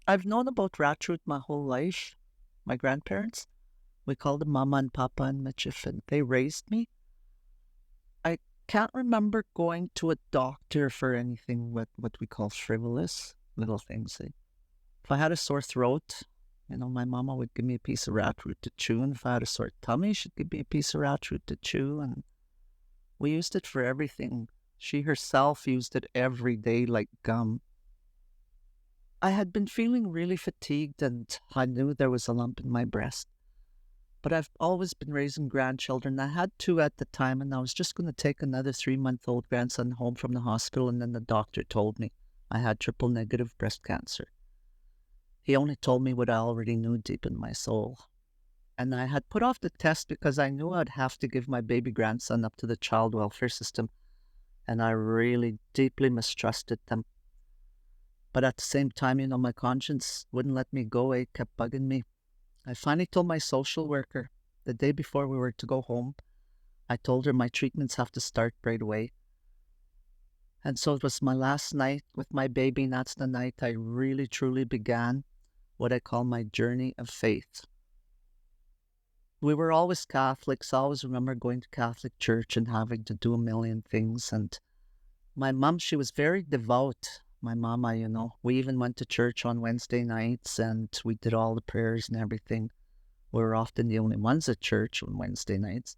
I've known about rat root my whole life. My grandparents, we called them Mama and Papa and Mitchif, and they raised me. I can't remember going to a doctor for anything what we call frivolous little things. If I had a sore throat, my mama would give me a piece of rat root to chew, and if I had a sore tummy, she'd give me a piece of rat root to chew, and we used it for everything. She herself used it every day like gum. I had been feeling really fatigued, and I knew there was a lump in my breast. But I've always been raising grandchildren. I had two at the time, and I was just going to take another 3-month-old grandson home from the hospital, and then the doctor told me I had triple negative breast cancer. He only told me what I already knew deep in my soul. And I had put off the test because I knew I'd have to give my baby grandson up to the child welfare system, and I really deeply mistrusted them. But at the same time, my conscience wouldn't let me go. It kept bugging me. I finally told my social worker the day before we were to go home. I told her my treatments have to start right away. And so it was my last night with my baby, and that's the night I really truly began what I call my journey of faith. We were always Catholics. I always remember going to Catholic church and having to do a million things. And my mom, she was very devout. My mama, we even went to church on Wednesday nights and we did all the prayers and everything. We were often the only ones at church on Wednesday nights.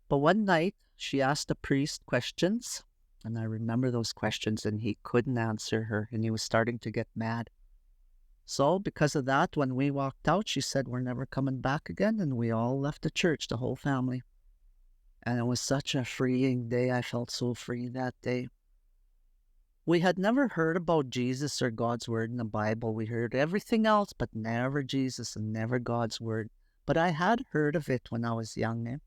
But one night she asked the priest questions, and I remember those questions, and he couldn't answer her, and he was starting to get mad. So because of that, when we walked out, she said, "We're never coming back again," and we all left the church, the whole family. And it was such a freeing day. I felt so free that day. We had never heard about Jesus or God's word in the Bible. We heard everything else, but never Jesus and never God's word. But I had heard of it when I was young.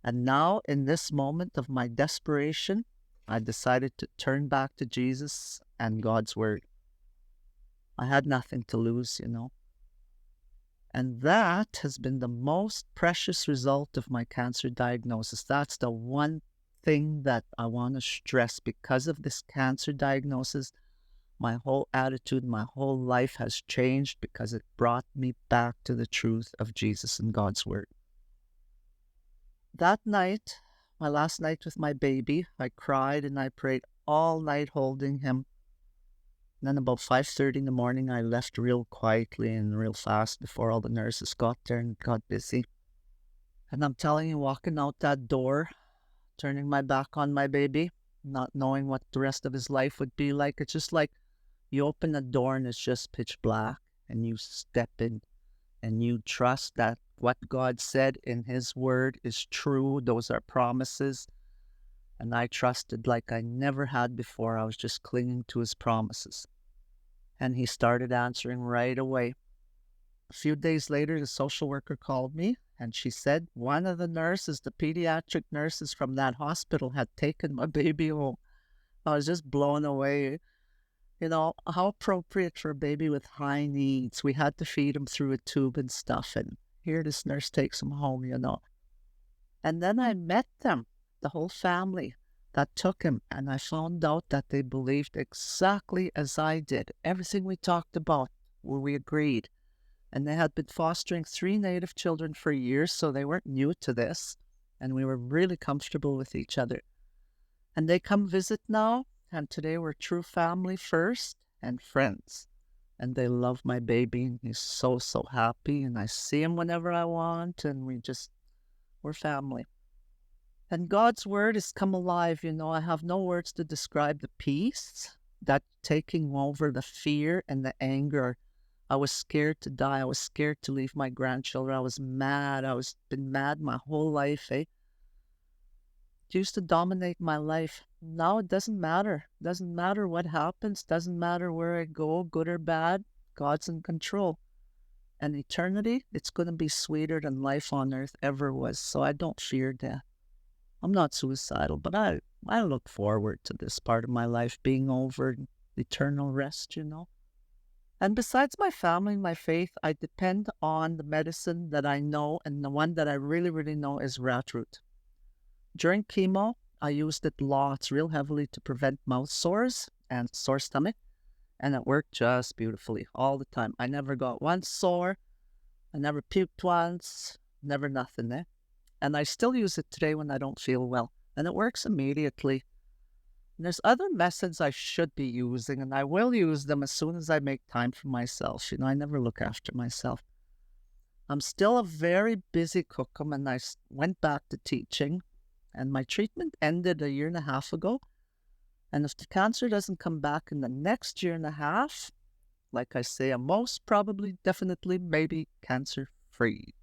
And now, in this moment of my desperation, I decided to turn back to Jesus and God's word. I had nothing to lose. And that has been the most precious result of my cancer diagnosis. That's the one thing that I want to stress. Because of this cancer diagnosis, my whole attitude, my whole life has changed because it brought me back to the truth of Jesus and God's word. That night, my last night with my baby, I cried and I prayed all night holding him. And then about 5:30 in the morning, I left real quietly and real fast before all the nurses got there and got busy. And I'm telling you, walking out that door, turning my back on my baby, not knowing what the rest of his life would be like. It's just like you open the door and it's just pitch black, and you step in and you trust that what God said in his word is true. Those are promises. And I trusted like I never had before. I was just clinging to his promises. And he started answering right away. A few days later, the social worker called me, and she said one of the nurses, the pediatric nurses from that hospital, had taken my baby home. I was just blown away. How appropriate for a baby with high needs. We had to feed him through a tube and stuff, and here this nurse takes him home. And then I met them, the whole family that took him, and I found out that they believed exactly as I did. Everything we talked about, where we agreed. And they had been fostering 3 Native children for years, so they weren't new to this. And we were really comfortable with each other. And they come visit now, and today we're true family first and friends. And they love my baby, and he's so, so happy. And I see him whenever I want, and we're family. And God's word has come alive. I have no words to describe the peace that taking over the fear and the anger. I was scared to die. I was scared to leave my grandchildren. I was mad. Been mad my whole life. It used to dominate my life. Now it doesn't matter. Doesn't matter what happens. Doesn't matter where I go, good or bad. God's in control. And eternity, it's going to be sweeter than life on earth ever was. So I don't fear death. I'm not suicidal, but I look forward to this part of my life being over, eternal rest. And besides my family and my faith, I depend on the medicine that I know, and the one that I really, really know is rat root. During chemo, I used it lots, real heavily, to prevent mouth sores and sore stomach. and it worked just beautifully all the time. I never got one sore. I never puked once, never nothing there. And I still use it today when I don't feel well, and it works immediately. And there's other methods I should be using, and I will use them as soon as I make time for myself. I never look after myself. I'm still a very busy cookum, and went back to teaching, and my treatment ended a year and a half ago. And if the cancer doesn't come back in the next year and a half, like I say, I'm most probably, definitely, maybe cancer free.